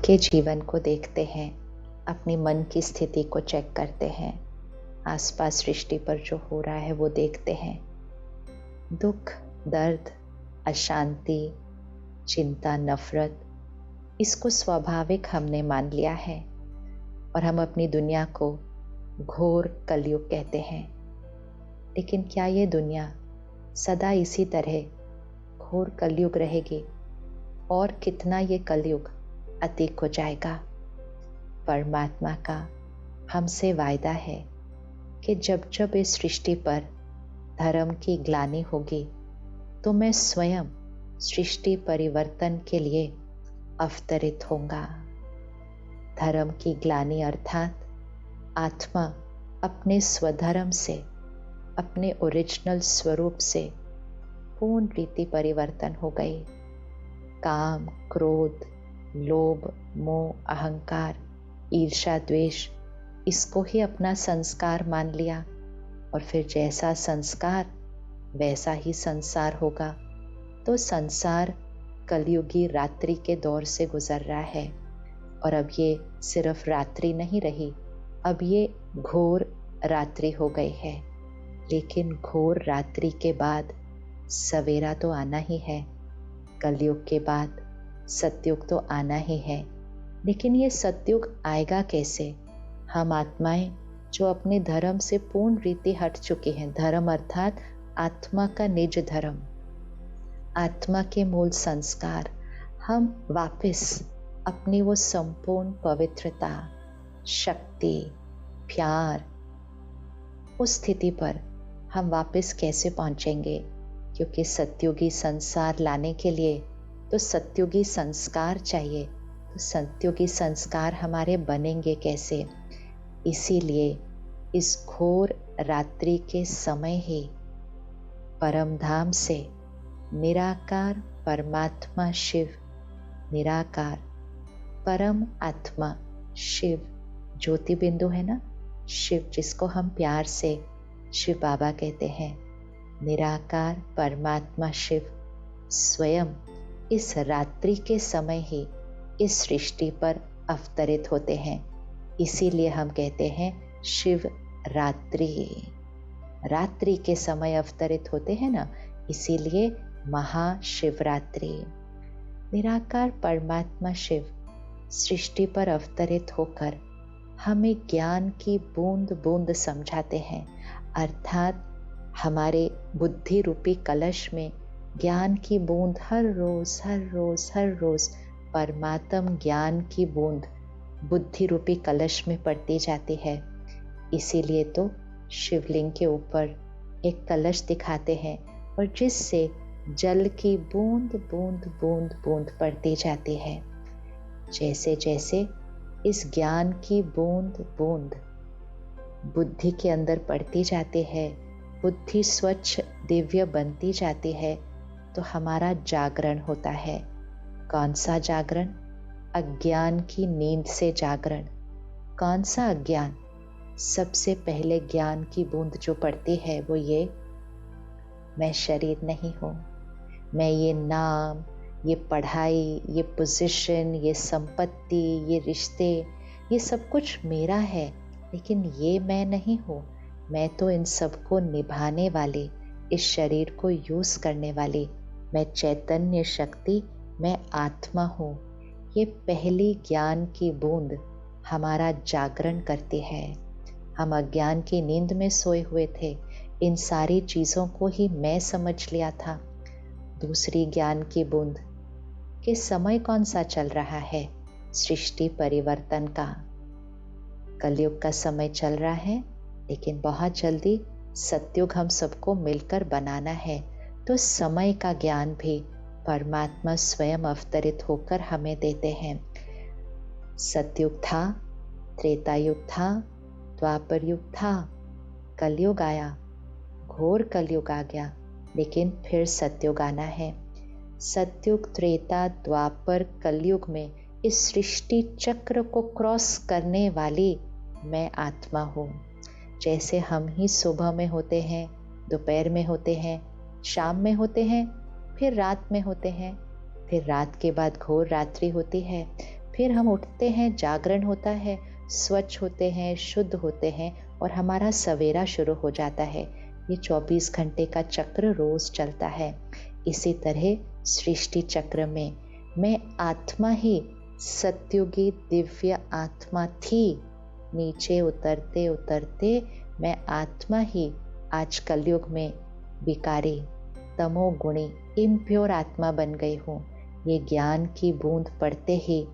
के जीवन को देखते हैं, अपनी मन की स्थिति को चेक करते हैं, आसपास सृष्टि पर जो हो रहा है वो देखते हैं। दुख, दर्द, अशांति, चिंता, नफरत, इसको स्वाभाविक हमने मान लिया है और हम अपनी दुनिया को घोर कलयुग कहते हैं। लेकिन क्या ये दुनिया सदा इसी तरह घोर कलयुग रहेगी और कितना ये कलयुग अतीत हो जाएगा? परमात्मा का हमसे वायदा है कि जब जब इस सृष्टि पर धर्म की ग्लानि होगी तो मैं स्वयं सृष्टि परिवर्तन के लिए अवतरित होऊंगा। धर्म की ग्लानि अर्थात आत्मा अपने स्वधर्म से, अपने ओरिजिनल स्वरूप से पूर्ण रीति परिवर्तन हो गई। काम, क्रोध, लोभ, मोह, अहंकार, ईर्ष्या, द्वेष, इसको ही अपना संस्कार मान लिया और फिर जैसा संस्कार वैसा ही संसार होगा। तो संसार कलयुगी रात्रि के दौर से गुजर रहा है और अब ये सिर्फ रात्रि नहीं रही, अब ये घोर रात्रि हो गई है। लेकिन घोर रात्रि के बाद सवेरा तो आना ही है, कलयुग के बाद सतयुग तो आना ही है। लेकिन ये सतयुग आएगा कैसे? हम आत्माएं जो अपने धर्म से पूर्ण रीति हट चुके हैं, धर्म अर्थात आत्मा का निज धर्म, आत्मा के मूल संस्कार, हम वापस अपनी वो संपूर्ण पवित्रता, शक्ति, प्यार, उस स्थिति पर हम वापस कैसे पहुंचेंगे? क्योंकि सतयुगी संसार लाने के लिए तो सतयुगी संस्कार चाहिए। तो सतयुगी संस्कार हमारे बनेंगे कैसे? इसीलिए इस घोर रात्रि के समय ही परम धाम से निराकार परमात्मा शिव, निराकार परम आत्मा शिव, ज्योति बिंदु है ना, शिव जिसको हम प्यार से शिव बाबा कहते हैं, निराकार परमात्मा शिव स्वयं इस रात्रि के समय ही इस सृष्टि पर अवतरित होते हैं। इसीलिए हम कहते हैं शिव रात्रि, रात्रि के समय अवतरित होते हैं ना, इसीलिए महाशिवरात्रि। निराकार परमात्मा शिव सृष्टि पर अवतरित होकर हमें ज्ञान की बूंद बूंद समझाते हैं, अर्थात हमारे बुद्धि रूपी कलश में ज्ञान की बूंद हर रोज हर रोज हर रोज परमात्म ज्ञान की बूंद बुद्धि रूपी कलश में पड़ती जाती है। इसीलिए तो शिवलिंग के ऊपर एक कलश दिखाते हैं और जिससे जल की बूंद बूंद बूंद बूंद पड़ती जाती है। जैसे जैसे इस ज्ञान की बूंद बूंद बुद्धि के अंदर पड़ती जाती है, बुद्धि स्वच्छ दिव्य बनती जाती है, तो हमारा जागरण होता है। कौन सा जागरण? अज्ञान की नींद से जागरण। कौन सा अज्ञान? सबसे पहले ज्ञान की बूंद जो पड़ती है वो ये, मैं शरीर नहीं हूँ, मैं ये नाम, ये पढ़ाई, ये पोजीशन, ये संपत्ति, ये रिश्ते, ये सब कुछ मेरा है, लेकिन ये मैं नहीं हूँ। मैं तो इन सबको निभाने वाली, इस शरीर को यूज करने वाली, मैं चैतन्य शक्ति, मैं आत्मा हूँ। ये पहली ज्ञान की बूंद हमारा जागरण करती है। हम अज्ञान की नींद में सोए हुए थे, इन सारी चीज़ों को ही मैं समझ लिया था। दूसरी ज्ञान की बूंद कि समय कौन सा चल रहा है? सृष्टि परिवर्तन का, कलयुग का समय चल रहा है, लेकिन बहुत जल्दी सतयुग हम सबको मिलकर बनाना है। तो समय का ज्ञान भी परमात्मा स्वयं अवतरित होकर हमें देते हैं। सतयुग था, त्रेता युग था, द्वापर युग था, कलयुग आया, घोर कलयुग आ गया, लेकिन फिर सतयुग आना है। सतयुग, त्रेता, द्वापर, कलयुग में इस सृष्टि चक्र को क्रॉस करने वाली मैं आत्मा हूँ। जैसे हम ही सुबह में होते हैं, दोपहर में होते हैं, शाम में होते हैं, फिर रात में होते हैं, फिर रात के बाद घोर रात्रि होती है, फिर हम उठते हैं, जागरण होता है, स्वच्छ होते हैं, शुद्ध होते हैं और हमारा सवेरा शुरू हो जाता है। ये 24 घंटे का चक्र रोज चलता है। इसी तरह सृष्टि चक्र में मैं आत्मा ही सत्युगी दिव्य आत्मा थी। नीचे उतरते उतरते मैं आत्मा ही आज कलयुग में विकारी, तमोगुणी, इम्प्योर आत्मा बन गई हूँ। ये ज्ञान की बूंद पड़ते ही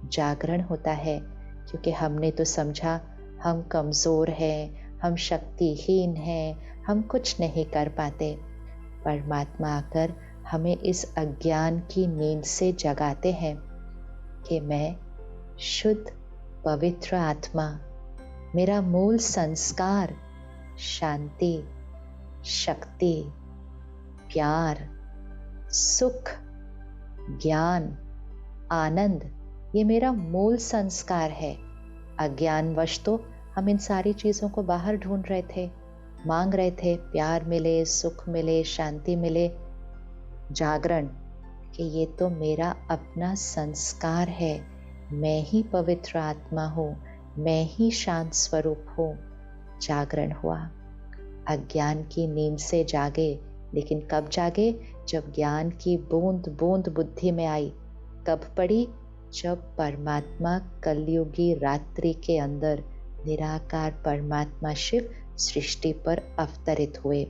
जागरण होता है, क्योंकि हमने तो समझा हम कमज़ोर हैं, हम शक्तिहीन हैं, हम कुछ नहीं कर पाते। परमात्मा आकर हमें इस अज्ञान की नींद से जगाते हैं कि मैं शुद्ध पवित्र आत्मा, मेरा मूल संस्कार शांति, शक्ति, प्यार, सुख, ज्ञान, आनंद, ये मेरा मूल संस्कार है। अज्ञानवश तो हम इन सारी चीज़ों को बाहर ढूंढ रहे थे, मांग रहे थे, प्यार मिले, सुख मिले, शांति मिले। जागरण कि ये तो मेरा अपना संस्कार है, मैं ही पवित्र आत्मा हूँ, मैं ही शांत स्वरूप हूँ। जागरण हुआ। अज्ञान की नींद से जागे, लेकिन कब जागे? जब ज्ञान की बूंद बूंद बुद्धि में आई। कब पड़ी? जब परमात्मा कलयुगी रात्रि के अंदर निराकार परमात्मा शिव सृष्टि पर अवतरित हुए।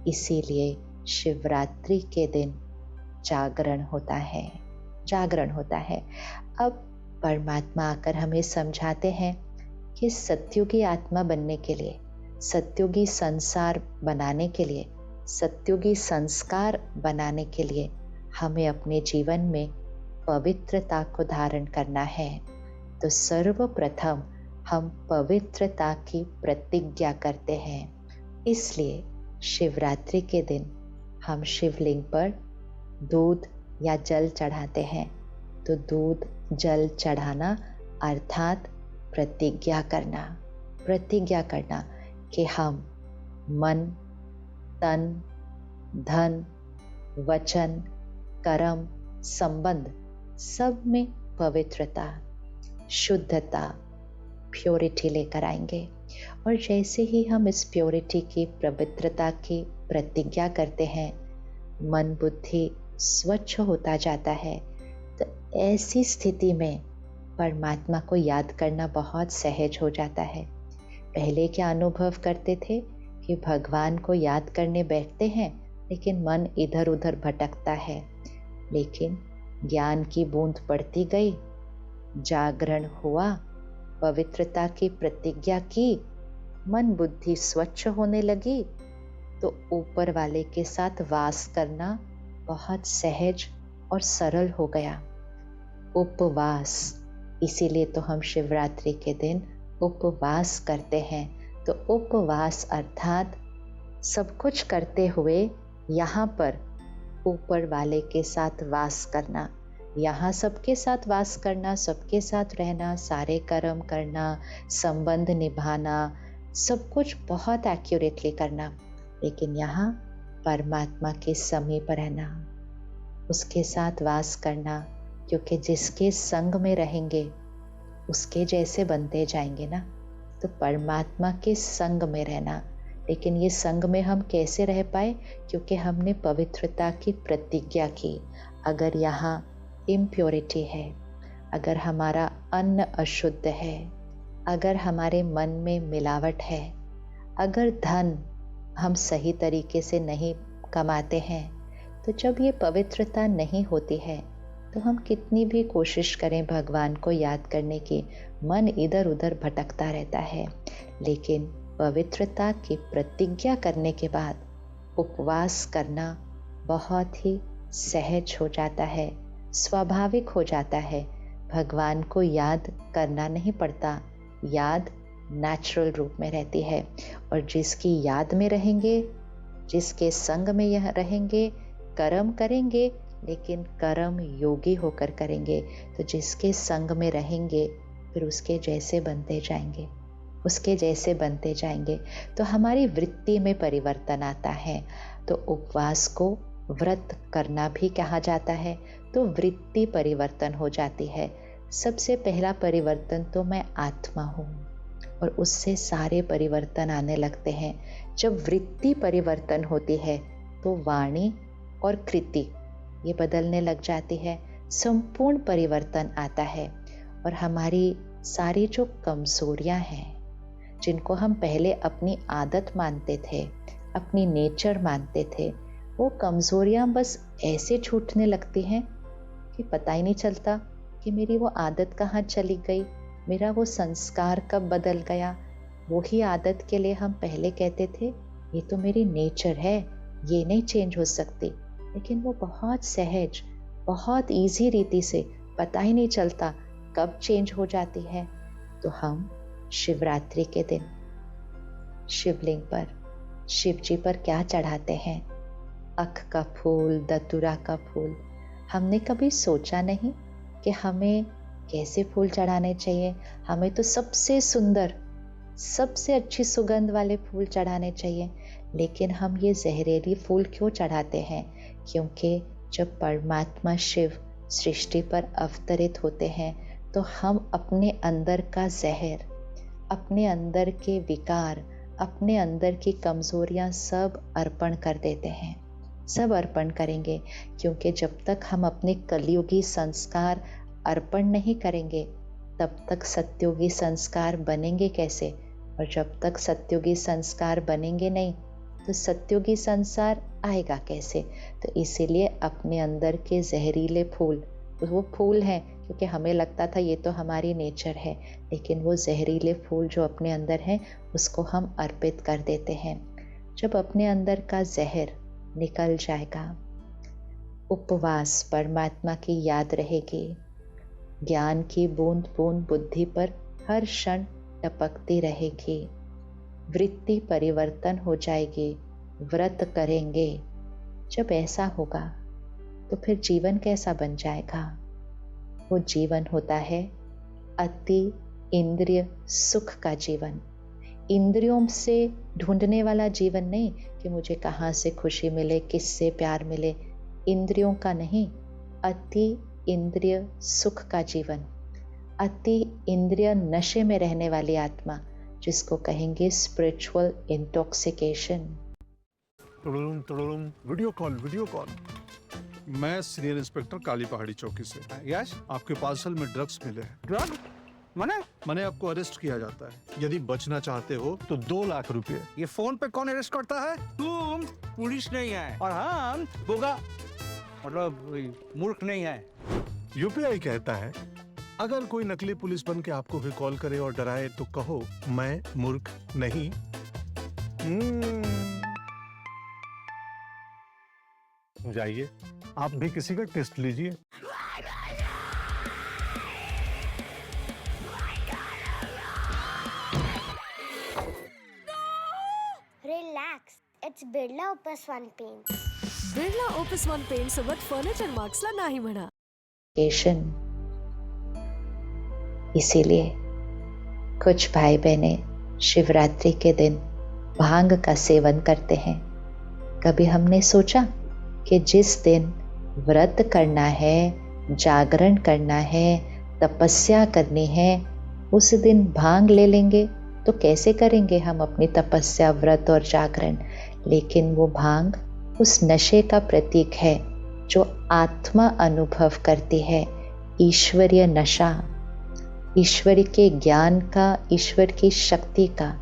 इसीलिए शिवरात्रि के दिन जागरण होता है, जागरण होता है। अब परमात्मा आकर हमें समझाते हैं कि सत्युगी आत्मा बनने के लिए, सत्युगी संसार बनाने के लिए, सत्युगी संस्कार बनाने के लिए हमें अपने जीवन में पवित्रता को धारण करना है। तो सर्वप्रथम हम पवित्रता की प्रतिज्ञा करते हैं। इसलिए शिवरात्रि के दिन हम शिवलिंग पर दूध या जल चढ़ाते हैं। तो दूध जल चढ़ाना अर्थात प्रतिज्ञा करना, प्रतिज्ञा करना कि हम मन, तन, धन, वचन, कर्म, संबंध सब में पवित्रता, शुद्धता, प्योरिटी लेकर आएंगे। और जैसे ही हम इस प्योरिटी की, पवित्रता की प्रतिज्ञा करते हैं, मन बुद्धि स्वच्छ होता जाता है। तो ऐसी स्थिति में परमात्मा को याद करना बहुत सहज हो जाता है। पहले क्या अनुभव करते थे कि भगवान को याद करने बैठते हैं, लेकिन मन इधर उधर भटकता है। लेकिन ज्ञान की बूंद पड़ती गई, जागरण हुआ, पवित्रता की प्रतिज्ञा की, मन बुद्धि स्वच्छ होने लगी, तो ऊपर वाले के साथ वास करना बहुत सहज और सरल हो गया। उपवास, इसीलिए तो हम शिवरात्रि के दिन उपवास करते हैं। तो उपवास अर्थात सब कुछ करते हुए यहाँ पर ऊपर वाले के साथ वास करना, यहाँ सबके साथ वास करना, सबके साथ रहना, सारे कर्म करना, संबंध निभाना, सब कुछ बहुत एक्यूरेटली करना। लेकिन यहाँ परमात्मा के समीप रहना, उसके साथ वास करना, क्योंकि जिसके संग में रहेंगे उसके जैसे बनते जाएंगे ना। तो परमात्मा के संग में रहना। लेकिन ये संग में हम कैसे रह पाए? क्योंकि हमने पवित्रता की प्रतिज्ञा की। अगर यहाँ इम्प्योरिटी है, अगर हमारा अन्न अशुद्ध है, अगर हमारे मन में मिलावट है, अगर धन हम सही तरीके से नहीं कमाते हैं, तो जब ये पवित्रता नहीं होती है तो हम कितनी भी कोशिश करें भगवान को याद करने की, मन इधर उधर भटकता रहता है। लेकिन पवित्रता की प्रतिज्ञा करने के बाद उपवास करना बहुत ही सहज हो जाता है, स्वाभाविक हो जाता है। भगवान को याद करना नहीं पड़ता, याद नेचुरल रूप में रहती है। और जिसकी याद में रहेंगे, जिसके संग में यह रहेंगे, कर्म करेंगे, लेकिन कर्म योगी होकर करेंगे। तो जिसके संग में रहेंगे फिर उसके जैसे बनते जाएंगे, उसके जैसे बनते जाएंगे। तो हमारी वृत्ति में परिवर्तन आता है। तो उपवास को व्रत करना भी कहा जाता है। तो वृत्ति परिवर्तन हो जाती है। सबसे पहला परिवर्तन तो मैं आत्मा हूँ और उससे सारे परिवर्तन आने लगते हैं। जब वृत्ति परिवर्तन होती है तो वाणी और कृति ये बदलने लग जाती है, संपूर्ण परिवर्तन आता है। और हमारी सारी जो कमजोरियां हैं, जिनको हम पहले अपनी आदत मानते थे, अपनी नेचर मानते थे, वो कमजोरियां बस ऐसे छूटने लगती हैं कि पता ही नहीं चलता कि मेरी वो आदत कहाँ चली गई, मेरा वो संस्कार कब बदल गया। वही आदत के लिए हम पहले कहते थे ये तो मेरी नेचर है, ये नहीं चेंज हो सकती, लेकिन वो बहुत सहज, बहुत इजी रीति से पता ही नहीं चलता कब चेंज हो जाती है। तो हम शिवरात्रि के दिन शिवलिंग पर, शिव जी पर क्या चढ़ाते हैं? अख का फूल, दतुरा का फूल। हमने कभी सोचा नहीं कि हमें कैसे फूल चढ़ाने चाहिए। हमें तो सबसे सुंदर, सबसे अच्छी सुगंध वाले फूल चढ़ाने चाहिए, लेकिन हम ये जहरीली फूल क्यों चढ़ाते हैं? क्योंकि जब परमात्मा शिव सृष्टि पर अवतरित होते हैं तो हम अपने अंदर का जहर, अपने अंदर के विकार, अपने अंदर की कमजोरियां सब अर्पण कर देते हैं, सब अर्पण करेंगे। क्योंकि जब तक हम अपने कलयुगी संस्कार अर्पण नहीं करेंगे तब तक सत्युगी संस्कार बनेंगे कैसे? और जब तक सत्युगी संस्कार बनेंगे नहीं तो सत्युगी संसार आएगा कैसे? तो इसीलिए अपने अंदर के जहरीले फूल, वो फूल हैं क्योंकि हमें लगता था ये तो हमारी नेचर है, लेकिन वो जहरीले फूल जो अपने अंदर हैं उसको हम अर्पित कर देते हैं। जब अपने अंदर का जहर निकल जाएगा, उपवास, परमात्मा की याद रहेगी, ज्ञान की बूंद बूंद बुद्धि पर हर क्षण टपकती रहेगी, वृत्ति परिवर्तन हो जाएगी, व्रत करेंगे। जब ऐसा होगा तो फिर जीवन कैसा बन जाएगा? वो जीवन होता है अति इंद्रिय सुख का जीवन। इंद्रियों से ढूंढने वाला जीवन नहीं कि मुझे कहाँ से खुशी मिले, किससे प्यार मिले, इंद्रियों का नहीं, अति इंद्रिय सुख का जीवन, अति इंद्रिय नशे में रहने वाली आत्मा, जिसको कहेंगे स्पिरिचुअल इंटॉक्सिकेशन। Video call. मैं सीनियर इंस्पेक्टर काली पहाड़ी चौकी से। यस, आपके पार्सल में ड्रग्स मिले हैं। ड्रग मैंने आपको अरेस्ट किया जाता है। यदि बचना चाहते हो तो 2 लाख रुपए। ये फोन पे कौन अरेस्ट करता है? तुम पुलिस नहीं है और हम बोगा मतलब मूर्ख नहीं है। यूपीआई कहता है अगर कोई नकली पुलिस बन के आपको भी कॉल करे और डराए तो कहो मैं मूर्ख नहीं। जाइए, आप भी किसी का टेस्ट लीजिए। Relax, it's Birla Opus One Paints. Birla opus one paint सोबत फर्निचर मार्क्सला नाही म्हणा। इसीलिए कुछ भाई बहने शिवरात्रि के दिन भांग का सेवन करते हैं। कभी हमने सोचा कि जिस दिन व्रत करना है, जागरण करना है, तपस्या करनी है, उस दिन भांग ले लेंगे तो कैसे करेंगे हम अपनी तपस्या, व्रत और जागरण? लेकिन वो भांग उस नशे का प्रतीक है जो आत्मा अनुभव करती है, ईश्वरीय नशा, ईश्वर के ज्ञान का, ईश्वर की शक्ति का,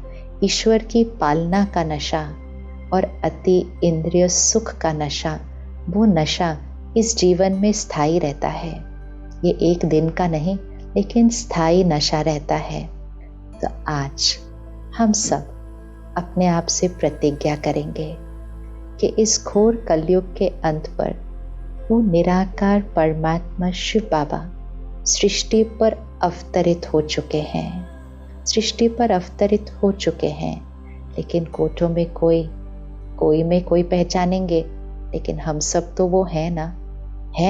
ईश्वर की पालना का नशा और अति इंद्रिय सुख का नशा। वो नशा इस जीवन में स्थायी रहता है। ये एक दिन का नहीं, लेकिन स्थायी नशा रहता है। तो आज हम सब अपने आप से प्रतिज्ञा करेंगे कि इस घोर कलयुग के अंत पर वो निराकार परमात्मा शिव बाबा सृष्टि पर अवतरित हो चुके हैं, सृष्टि पर अवतरित हो चुके हैं। लेकिन कोठों में कोई में कोई पहचानेंगे, लेकिन हम सब तो वो है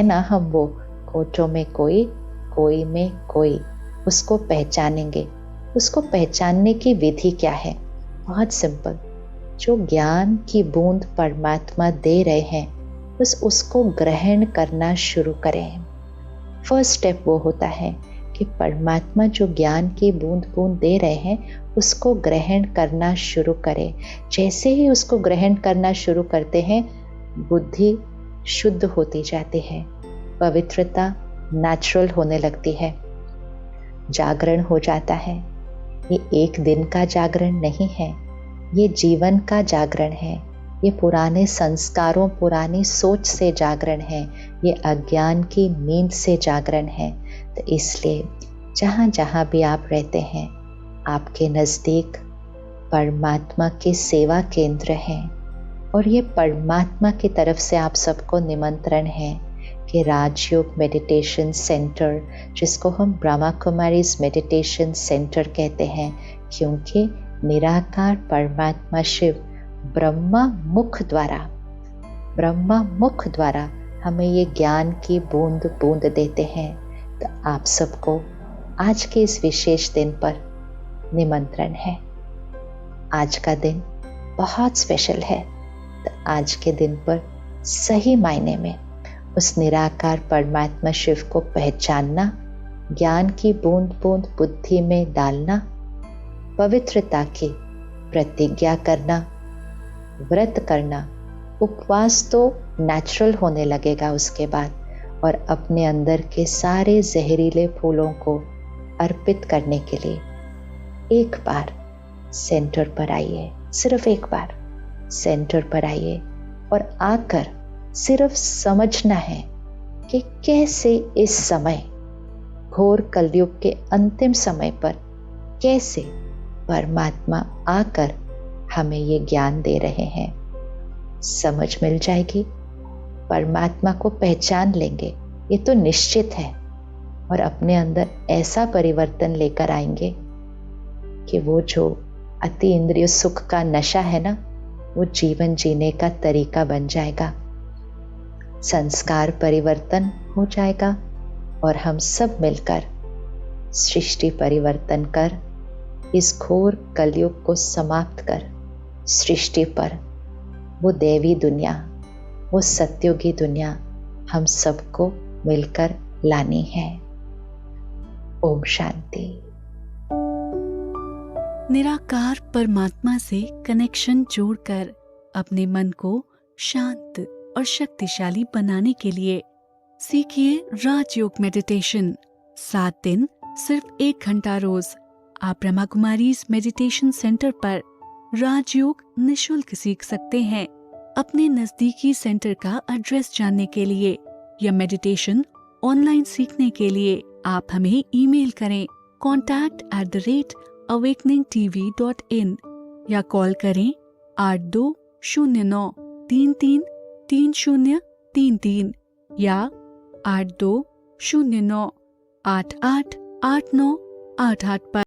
ना हम वो कोठों में कोई में कोई, उसको पहचानेंगे। उसको पहचानने की विधि क्या है? बहुत सिंपल। जो ज्ञान की बूंद परमात्मा दे रहे हैं बस उसको ग्रहण करना शुरू करें। फर्स्ट स्टेप वो होता है कि परमात्मा जो ज्ञान की बूंद बूंद दे रहे हैं उसको ग्रहण करना शुरू करें। जैसे ही उसको ग्रहण करना शुरू करते हैं, बुद्धि शुद्ध होती जाती है, पवित्रता नेचुरल होने लगती है, जागरण हो जाता है। ये एक दिन का जागरण नहीं है, ये जीवन का जागरण है। ये पुराने संस्कारों, पुरानी सोच से जागरण है, ये अज्ञान की नींद से जागरण है। तो इसलिए जहाँ जहाँ भी आप रहते हैं, आपके नज़दीक परमात्मा के सेवा केंद्र हैं और ये परमात्मा की तरफ से आप सबको निमंत्रण है कि राजयोग मेडिटेशन सेंटर, जिसको हम ब्रह्मा कुमारीज मेडिटेशन सेंटर कहते हैं, क्योंकि निराकार परमात्मा शिव ब्रह्मा मुख द्वारा हमें ये ज्ञान की बूंद बूंद देते हैं। तो आप सबको आज के इस विशेष दिन पर निमंत्रण है। आज का दिन बहुत स्पेशल है। तो आज के दिन पर सही मायने में उस निराकार परमात्मा शिव को पहचानना, ज्ञान की बूंद बूंद बुद्धि में डालना, पवित्रता की प्रतिज्ञा करना, व्रत करना, उपवास तो नेचुरल होने लगेगा उसके बाद, और अपने अंदर के सारे जहरीले फूलों को अर्पित करने के लिए एक बार सेंटर पर आइए। सिर्फ एक बार सेंटर पर आइए और आकर सिर्फ समझना है कि कैसे इस समय, घोर कलयुग के अंतिम समय पर, कैसे परमात्मा आकर हमें ये ज्ञान दे रहे हैं। समझ मिल जाएगी, परमात्मा को पहचान लेंगे, ये तो निश्चित है, और अपने अंदर ऐसा परिवर्तन लेकर आएंगे कि वो जो अति इंद्रिय सुख का नशा है ना, वो जीवन जीने का तरीका बन जाएगा। संस्कार परिवर्तन हो जाएगा और हम सब मिलकर सृष्टि परिवर्तन कर इस घोर कलयुग को समाप्त कर सृष्टि पर वो देवी दुनिया, वो सत्युगी दुनिया हम सबको मिलकर लानी है। ओम शांति। निराकार परमात्मा से कनेक्शन जोड़कर अपने मन को शांत और शक्तिशाली बनाने के लिए सीखिए राजयोग मेडिटेशन। 7 दिन सिर्फ 1 घंटा रोज। आप ब्रह्मा कुमारीज मेडिटेशन सेंटर पर राजयोग निशुल्क सीख सकते हैं। अपने नजदीकी सेंटर का एड्रेस जानने के लिए या मेडिटेशन ऑनलाइन सीखने के लिए आप हमें ईमेल करें contact@awakeningtv.in या कॉल करें 8209333033 या 8209888988 पर।